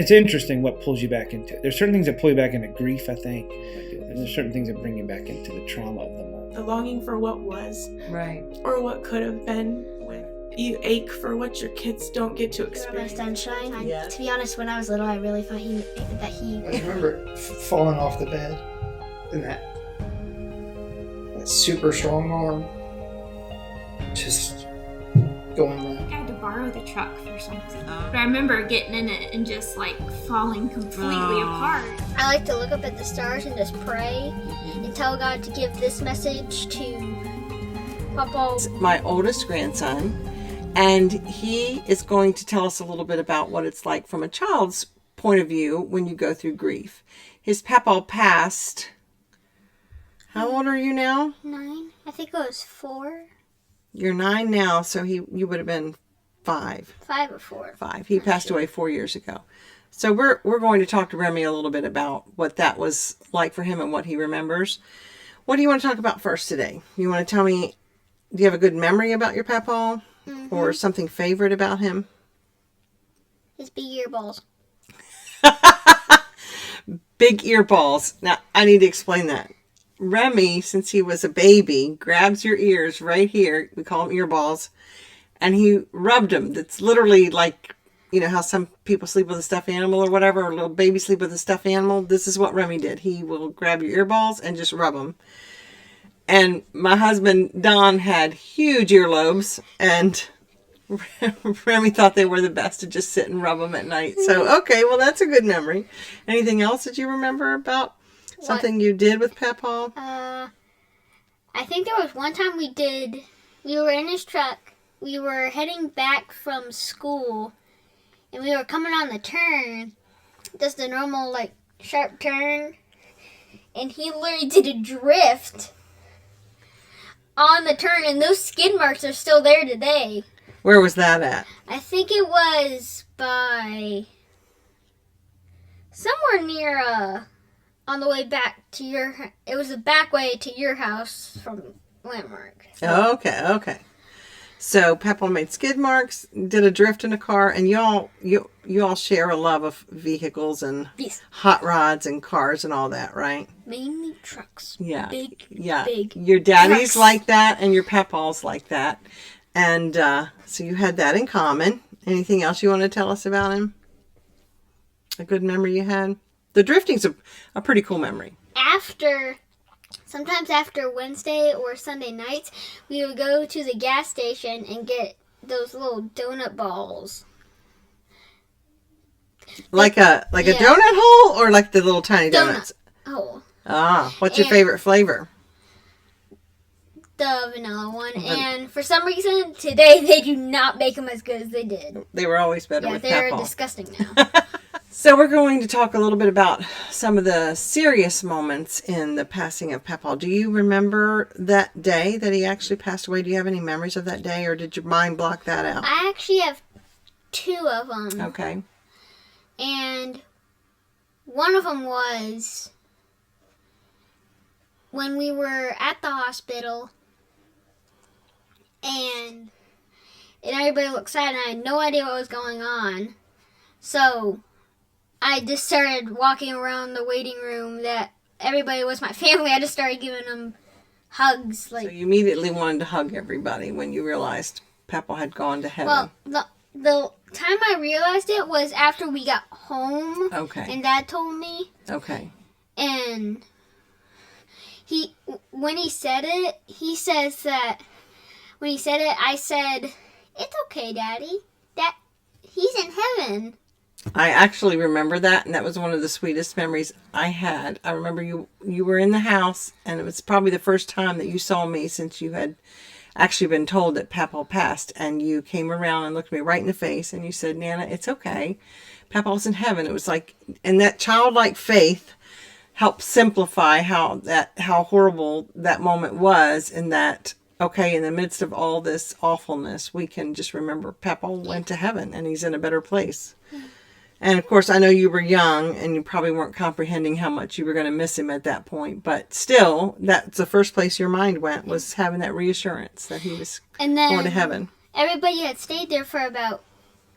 It's interesting what pulls you back into it. There's certain things that pull you back into grief, I think. There's certain things that bring you back into the trauma of the moment. The longing for what was. Right. Or what could have been. When you ache for what your kids don't get to My experience. sunshine. Yeah. To be honest, when I was little, I really thought that he. I remember falling off the bed and that super strong arm just going I like. had to borrow the truck for something. But I remember getting in it and just like falling completely apart. I like to look up at the stars and just pray and tell God to give this message to Papaw. My oldest grandson, and he is going to tell us a little bit about what it's like from a child's point of view when you go through grief. His Papaw passed. How old are you now? 9. I think it was 4. You're 9 now, so you would have been 5. 5 or 4. 5. He passed away 4 years ago. So we're going to talk to Remi a little bit about what that was like for him and what he remembers. What do you want to talk about first today? You want to tell me, do you have a good memory about your Papaw? Mm-hmm. Or something favorite about him? His big ear balls. Big ear balls. Now, I need to explain that. Remi, since he was a baby, grabs your ears right here. We call them ear balls. And he rubbed them. That's literally like, you know, how some people sleep with a stuffed animal or whatever, or little baby sleep with a stuffed animal. This is what Remi did. He will grab your ear balls and just rub them. And my husband, Don, had huge earlobes, and Remi thought they were the best to just sit and rub them at night. So, okay, well, that's a good memory. Anything else that you remember about something you did with Papaw? I think there was one time we were in his truck. We were heading back from school, and we were coming on the turn, just a normal, like, sharp turn, and he literally did a drift on the turn, and those skid marks are still there today. Where was that at? I think it was by somewhere near, on the way back to it was the back way to your house from Landmark. So. Okay. So Papaw made skid marks, did a drift in a car, and you all share a love of vehicles and Yes. hot rods and cars and all that, right? Mainly trucks. Yeah. Big. Your daddy's trucks. like that, and your Papaw's like that. And so you had that in common. Anything else you want to tell us about him? A good memory you had? The drifting's a pretty cool memory. Sometimes after Wednesday or Sunday nights, we would go to the gas station and get those little donut balls. Like a donut hole, or like the little tiny donuts? Hole. Ah, what's your favorite flavor? The vanilla one. And for some reason, today they do not make them as good as they did. They were always better with they're Papaw. disgusting now. So we're going to talk a little bit about some of the serious moments in the passing of Papaw. Do you remember that day that he actually passed away? Do you have any memories of that day, or did your mind block that out? I actually have 2 of them. Okay. And one of them was when we were at the hospital and everybody looked sad and I had no idea what was going on. So I just started walking around the waiting room that everybody was my family. I just started giving them hugs. So you immediately wanted to hug everybody when you realized Papaw had gone to heaven. Well, the time I realized it was after we got home. Okay. And Dad told me. Okay. And when he said it, I said, "It's okay, Daddy. That he's in heaven." I actually remember that, and that was one of the sweetest memories I had. I remember you were in the house, and it was probably the first time that you saw me since you had actually been told that Papaw passed, and you came around and looked me right in the face, and you said, "Nana, it's okay. Papaw's in heaven." It was like, and that childlike faith helped simplify how horrible that moment was, and that, okay, in the midst of all this awfulness, we can just remember Papaw went to heaven, and he's in a better place. And, of course, I know you were young, and you probably weren't comprehending how much you were going to miss him at that point. But still, that's the first place your mind went, was having that reassurance that he was going to heaven. Everybody had stayed there for about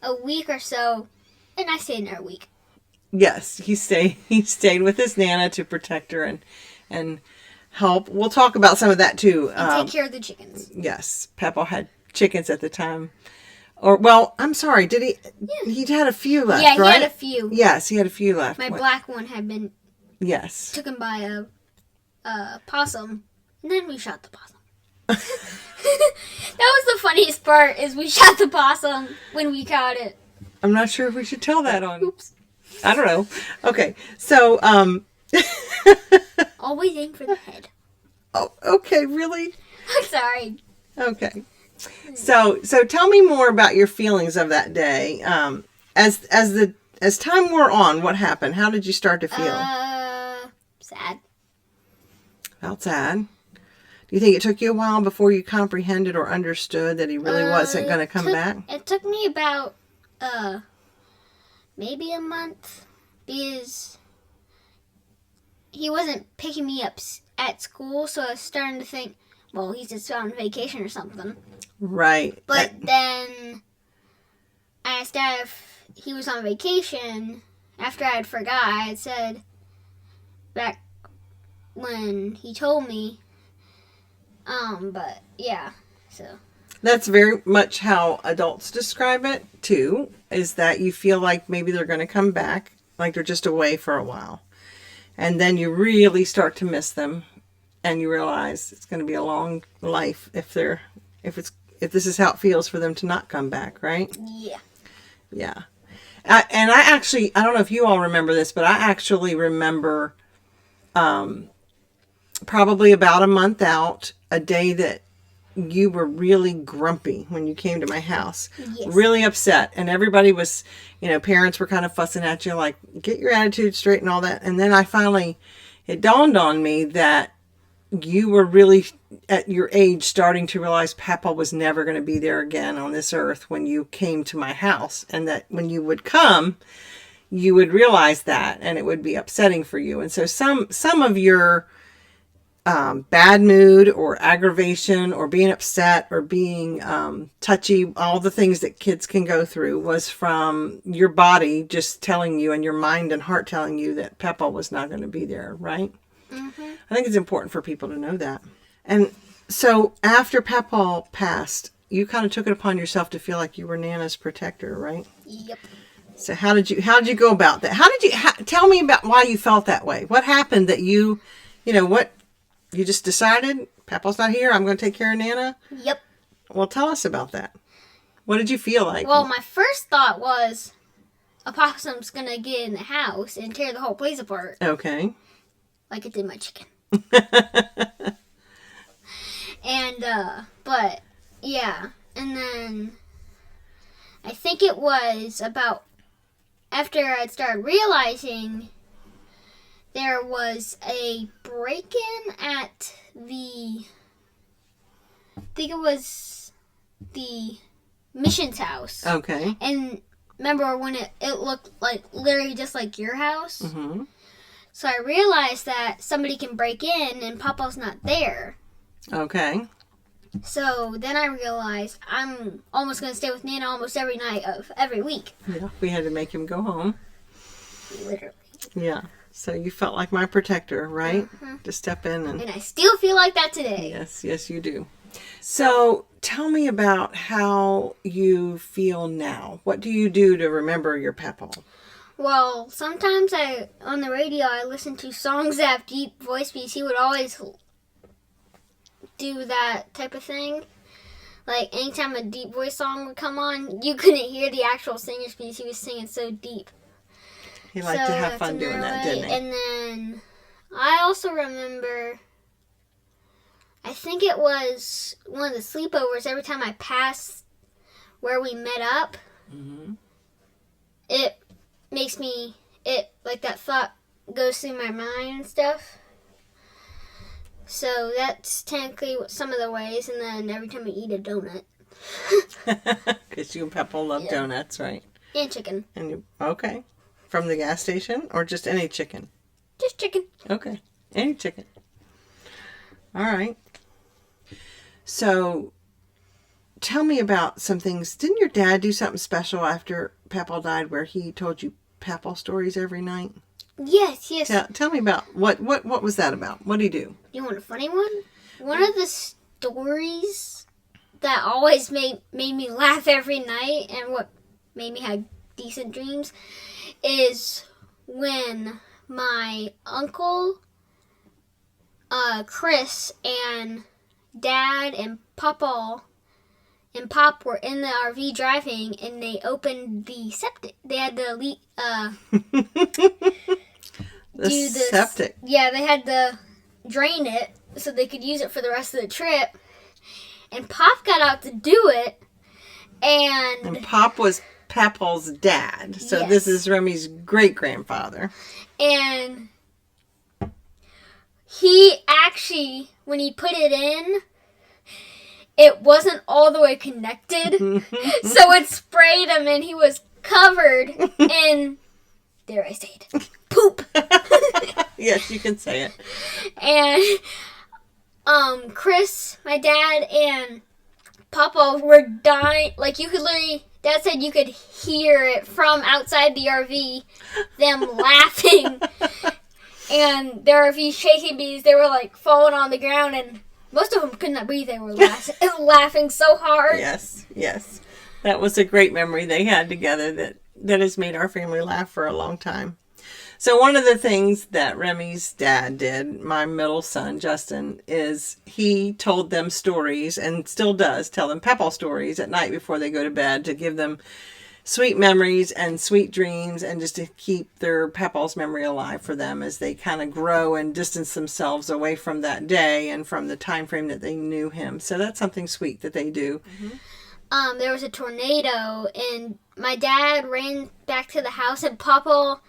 a week or so, and I stayed there a week. Yes, he stayed with his Nana to protect her and help. We'll talk about some of that too. And take care of the chickens. Yes, Papaw had chickens at the time. Or, well, I'm sorry, did he? Yeah. He had a few left, yeah, he right? had a few. Yes, he had a few left. My black one had been taken by a possum, and then we shot the possum. That was the funniest part, is we shot the possum when we caught it. I'm not sure if we should tell that on. Oops. I don't know. Okay, so always aim for the head. Oh, okay, really? I'm sorry. Okay. So tell me more about your feelings of that day. As time wore on, what happened? How did you start to feel? Sad. Felt sad. Do you think it took you a while before you comprehended or understood that he really wasn't going to come back? It took me about maybe a month, because he wasn't picking me up at school, so I was starting to think, well, he's just on vacation or something. Right. But then I asked Dad if he was on vacation after I had forgot. I had said back when he told me. But yeah, so. That's very much how adults describe it too, is that you feel like maybe they're going to come back, like they're just away for a while. And then you really start to miss them, and you realize it's going to be a long life if this is how it feels for them to not come back, right? Yeah. Yeah. I don't know if you all remember this, but I actually remember probably about a month out, a day that you were really grumpy when you came to my house. Yes. Really upset. And everybody was, parents were kind of fussing at you, like, get your attitude straight and all that. And then it dawned on me that you were really, at your age, starting to realize Papa was never going to be there again on this earth when you came to my house. And that when you would come, you would realize that, and it would be upsetting for you. And so some of your bad mood or aggravation or being upset or being touchy, all the things that kids can go through, was from your body just telling you, and your mind and heart telling you, that Papa was not going to be there, right? Mm-hmm. I think it's important for people to know that. And so after Papaw passed, you kind of took it upon yourself to feel like you were Nana's protector, right? Yep. So how did you go about that? Tell me about why you felt that way. What happened that you just decided, Papaw's not here, I'm going to take care of Nana? Yep. Well, tell us about that. What did you feel like? Well, my first thought was a possum's going to get in the house and tear the whole place apart. Okay. Like it did my chicken. And, but, yeah. And then, I think it was about after I'd started realizing there was a break-in at I think it was the missions house. Okay. And remember when it looked like literally just like your house? Mm-hmm. So I realized that somebody can break in and Papa's not there. Okay. So then I realized I'm almost going to stay with Nana almost every night of every week. Yeah, we had to make him go home. Literally. Yeah. So you felt like my protector, right? Mm-hmm. To step in and I still feel like that today. Yes, you do. So tell me about how you feel now. What do you do to remember your Papaw? Well, sometimes on the radio I listen to songs that have deep voice, because he would always do that type of thing. Like anytime a deep voice song would come on, you couldn't hear the actual singers because he was singing so deep. He liked to have fun doing that, didn't he? And then I also remember, I think it was one of the sleepovers, every time I passed where we met up, mm-hmm. it makes me, like that thought goes through my mind and stuff. So that's technically some of the ways. And then every time I eat a donut. Because you and Papaw love donuts, right? And chicken. Okay. From the gas station or just any chicken? Just chicken. Okay. Any chicken. All right. So tell me about some things. Didn't your dad do something special after Papaw died where he told you Papaw stories every night? Yes, yes. Tell me about what was that about? What do you do? You want a funny one? One of the stories that always made me laugh every night and what made me have decent dreams is when my uncle, Chris, and Dad and Papaw and Pop were in the RV driving, and they opened the septic. They had to septic. Yeah, they had to drain it so they could use it for the rest of the trip. And Pop got out to do it, and Pop was Papaw's dad. So yes. This is Remi's great-grandfather. And he actually, when he put it in, it wasn't all the way connected. So it sprayed him and he was covered in, dare I say it, poop. Yes, you can say it. And Chris, my dad, and Papa were dying. Like, you could literally, Dad said you could hear it from outside the RV, them laughing. And the RV shaking because they were like falling on the ground, and most of them could not breathe. They were laughing so hard. Yes, yes. That was a great memory they had together that has made our family laugh for a long time. So one of the things that Remi's dad did, my middle son, Justin, is he told them stories, and still does tell them Papaw stories at night before they go to bed to give them sweet memories and sweet dreams, and just to keep their Papaw's memory alive for them as they kind of grow and distance themselves away from that day and from the time frame that they knew him. So that's something sweet that they do. Mm-hmm. There was a tornado, and my dad ran back to the house, and Papa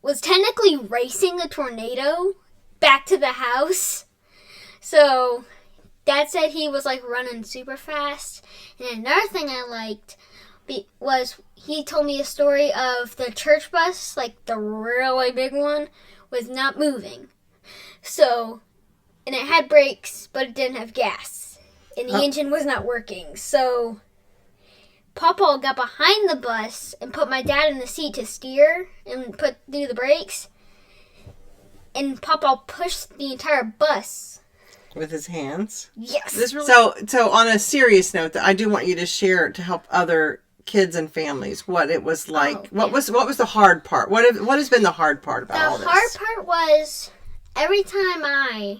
was technically racing the tornado back to the house. So Dad said he was like running super fast. And another thing I liked was he told me a story of the church bus, like the really big one, was not moving. So, and it had brakes, but it didn't have gas. And the engine was not working. So Papa got behind the bus and put my dad in the seat to steer and do the brakes. And Papa pushed the entire bus with his hands. Yes. So on a serious note, I do want you to share to help other kids and families what it was like. What was the hard part? What has been the hard part about all this? The hard part was every time I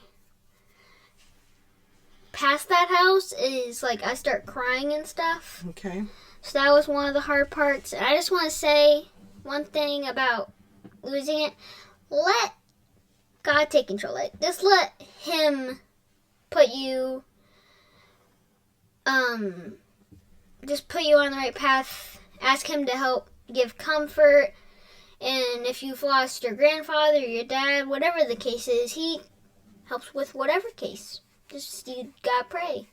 pass that house is like I start crying and stuff. Okay. So that was one of the hard parts. And I just want to say one thing about losing it. Let God take control. Just let Him put you, just put you on the right path. Ask Him to help give comfort. And if you've lost your grandfather, your dad, whatever the case is, He helps with whatever case. Just you gotta pray.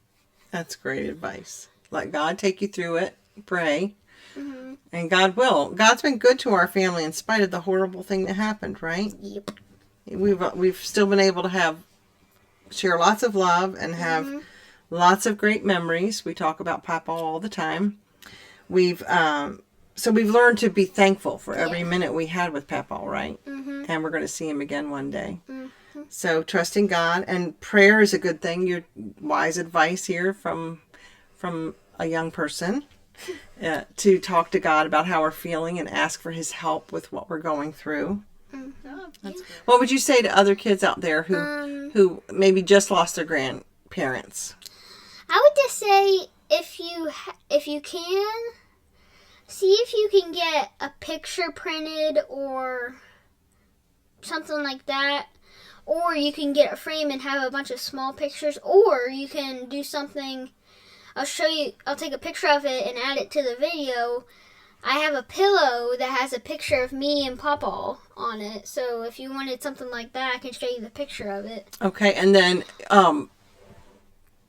That's great advice. Let God take you through it. Pray. Mm-hmm. And God will. God's been good to our family in spite of the horrible thing that happened, right? Yep. We've still been able to share lots of love and have lots of great memories. We talk about Papaw all the time. We've learned to be thankful for every minute we had with Papaw, right? Mm-hmm. And we're going to see him again one day. Mm-hmm. So trusting God, and prayer is a good thing. Your wise advice here from a young person to talk to God about how we're feeling and ask for His help with what we're going through. That's good. What would you say to other kids out there who maybe just lost their grandparents? I would just say if you can, see if you can get a picture printed or something like that, or you can get a frame and have a bunch of small pictures, or you can do something. I'll take a picture of it and add it to the video. I have a pillow that has a picture of me and Papaw on it. So if you wanted something like that, I can show you the picture of it. Okay, and then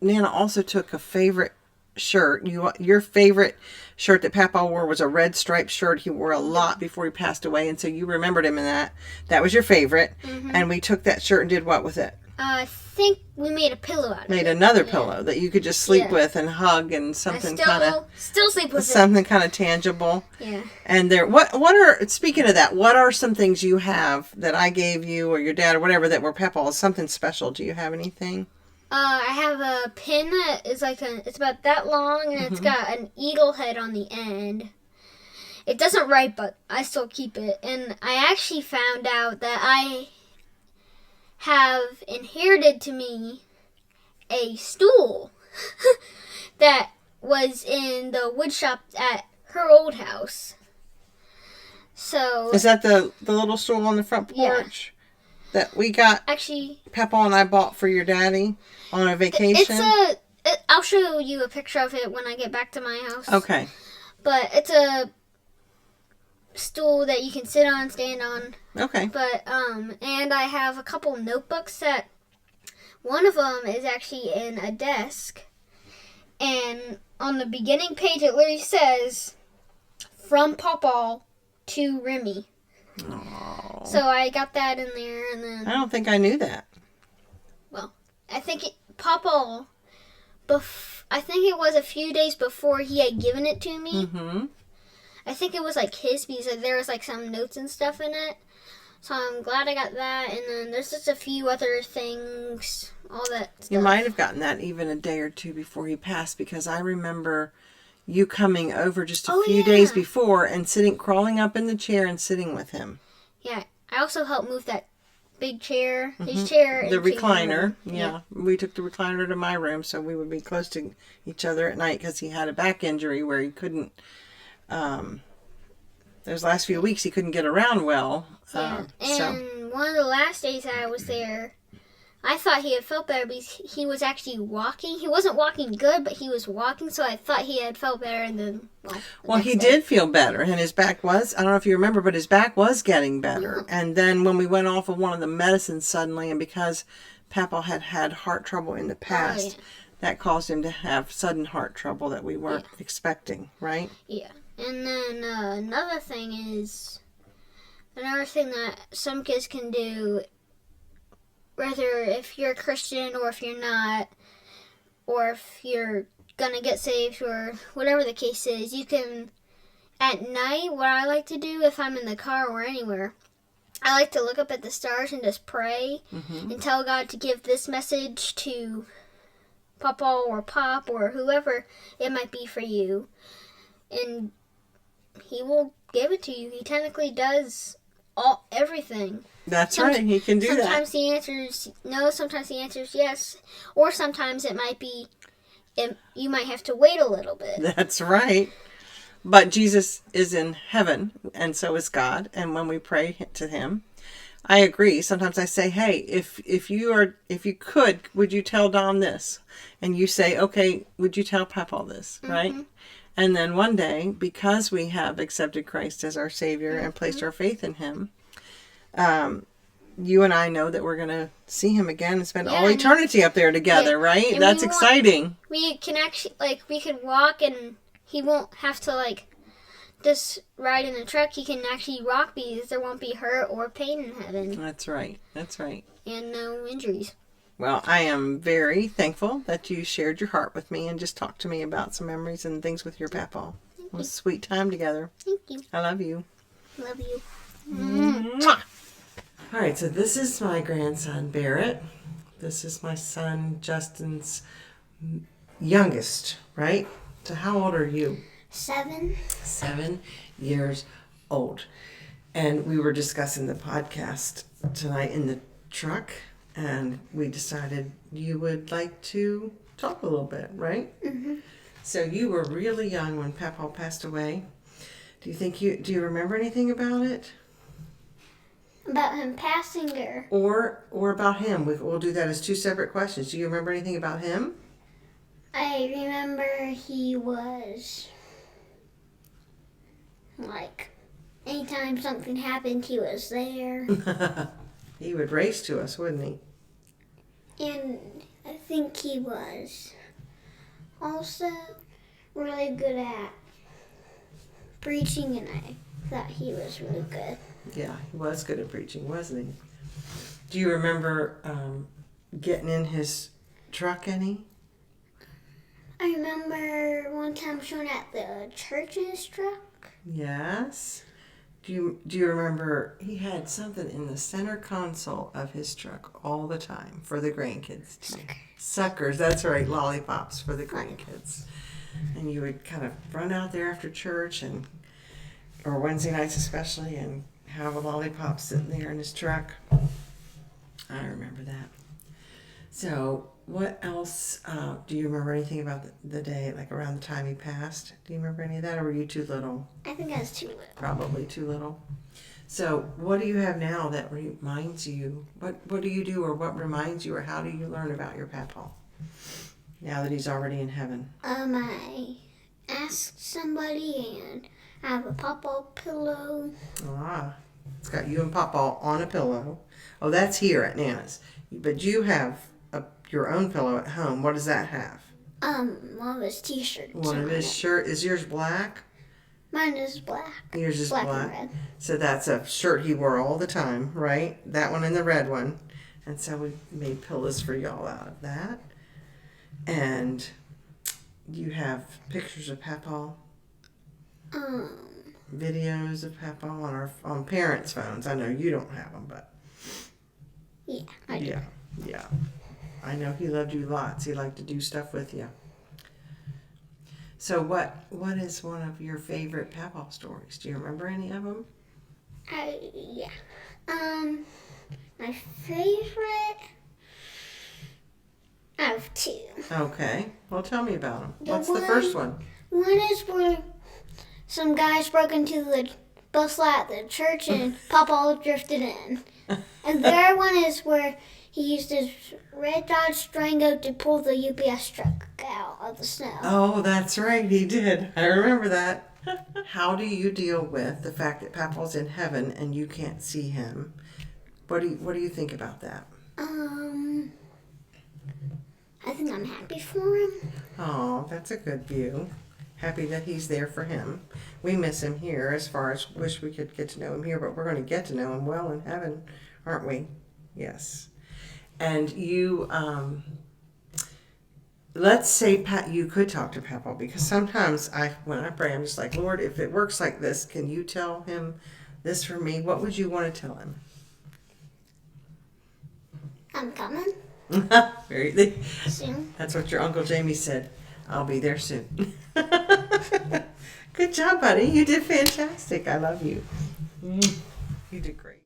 Nana also took a favorite shirt. Your favorite shirt that Papaw wore was a red striped shirt. He wore a lot before he passed away, and so you remembered him in that. That was your favorite. Mm-hmm. And we took that shirt and did what with it? I think we made a pillow out of it. Made another Yeah. pillow that you could just sleep Yeah. with and hug and something still sleep with something kind of tangible. it. Yeah. And what are, speaking of that, what are some things you have that I gave you or your dad or whatever that were Papaw, something special? Do you have anything? I have a pin that is it's about that long, and it's got an eagle head on the end. It doesn't write, but I still keep it. And I actually found out that I have inherited to me a stool that was in the wood shop at her old house. So Is that the little stool on the front porch that we got? actually, Papaw and I bought for your daddy on a vacation. I'll show you a picture of it when I get back to my house. Okay. But it's a stool that you can sit on, stand on. Okay. But and I have a couple notebooks that one of them is actually in a desk, and on the beginning page it literally says from Papaw to Remi. Aww. So I got that in there, and then I don't think I knew that. I think Papaw, I think it was a few days before he had given it to me. Mm-hmm. I think it was like his because there was like some notes and stuff in it. So I'm glad I got that. And then there's just a few other things, all that stuff. You might have gotten that even a day or two before he passed, because I remember you coming over just a few days before and crawling up in the chair and sitting with him. Yeah, I also helped move that big chair, his chair. The into recliner. my room. Yeah. We took the recliner to my room so we would be close to each other at night, because he had a back injury where he couldn't, those last few weeks he couldn't get around well. Yeah. And one of the last days I was there, I thought he had felt better because he was actually walking. He wasn't walking good, but he was walking, so I thought he had felt better. And then, well, he did feel better, and his back was, I don't know if you remember, but his back was getting better. Yeah. And then when we went off of one of the medicines suddenly, and because Papaw had had heart trouble in the past, that caused him to have sudden heart trouble that we weren't expecting, right? Yeah. And then another thing that some kids can do, whether if you're a Christian or if you're not, or if you're gonna get saved or whatever the case is, you can, at night, what I like to do if I'm in the car or anywhere, I like to look up at the stars and just pray and tell God to give this message to Papaw or Pop or whoever it might be for you. And he will give it to you. He technically does everything. That's right. He can do that. Sometimes the answer is no, sometimes the answer is yes. Or sometimes it might be, you might have to wait a little bit. That's right. But Jesus is in heaven, and so is God. And when we pray to him, I agree. Sometimes I say, hey, if you could, would you tell Don this? And you say, okay, would you tell Papaw this? Right? And then one day, because we have accepted Christ as our Savior and placed our faith in him, you and I know that we're going to see him again and spend all eternity up there together, right? And That's exciting. We can actually, we could walk and he won't have to, just ride in the truck. He can actually walk because there won't be hurt or pain in heaven. That's right. That's right. And no injuries. Well, I am very thankful that you shared your heart with me and just talked to me about some memories and things with your Papaw. It was a sweet time together. Thank you. I love you. Love you. Mwah. All right, so this is my grandson, Barrett. This is my son, Justin's youngest, right? So how old are you? 7. 7 years old. And we were discussing the podcast tonight in the truck, and we decided you would like to talk a little bit, right? So you were really young when Papaw passed away. Do you remember anything about it? About him passing or? Or about him? We'll do that as 2 separate questions. Do you remember anything about him? I remember he was, anytime something happened, he was there. He would race to us, wouldn't he? And I think he was also really good at preaching, and I thought he was really good. Yeah, he was good at preaching, wasn't he? Do you remember getting in his truck any? I remember one time showing at the church in his truck. Yes. Do you remember he had something in the center console of his truck all the time for the grandkids? Suckers, that's right, lollipops for the grandkids. And you would kind of run out there after church or Wednesday nights especially and have a lollipop sitting there in his truck. I remember that. So what else, do you remember anything about the day, like around the time he passed? Do you remember any of that, or were you too little? I think I was too little. Probably too little. So what do you have now that reminds you, what do you do, or what reminds you, or how do you learn about your Papaw now that he's already in heaven? I asked somebody and I have a Papaw pillow. Ah, it's got you and Papaw on a pillow. Oh, that's here at Nana's. But you have your own pillow at home. What does that have? One of his t-shirts. One of his shirt. Is yours black? Mine is black. Yours is black. black. And red. So that's a shirt he wore all the time, right? That one and the red one. And so we made pillows for y'all out of that. And you have pictures of Papaw? Videos of Papaw on parents' phones. I know you don't have them, but Yeah, I do. Yeah. I know he loved you lots. He liked to do stuff with you. So what is one of your favorite Papaw stories? Do you remember any of them? Yeah. My favorite. I have two. Okay. Well, tell me about them. What's the one- first one? One is where some guys broke into the bus lot at the church and Papaw drifted in. And the other one is where he used his red Dodge Durango to pull the UPS truck out of the snow. Oh, that's right. He did. I remember that. How do you deal with the fact that Papaw's in heaven and you can't see him? What do you think about that? I think I'm happy for him. Oh, that's a good view. Happy that he's there for him. We miss him here as far as wish we could get to know him here, but we're going to get to know him well in heaven, aren't we? Yes. And you, let's say you could talk to Papaw, because sometimes when I pray, I'm just like, Lord, if it works like this, can you tell him this for me? What would you want to tell him? I'm coming soon. That's what your Uncle Jamie said. I'll be there soon. Good job, buddy. You did fantastic. I love you. You did great.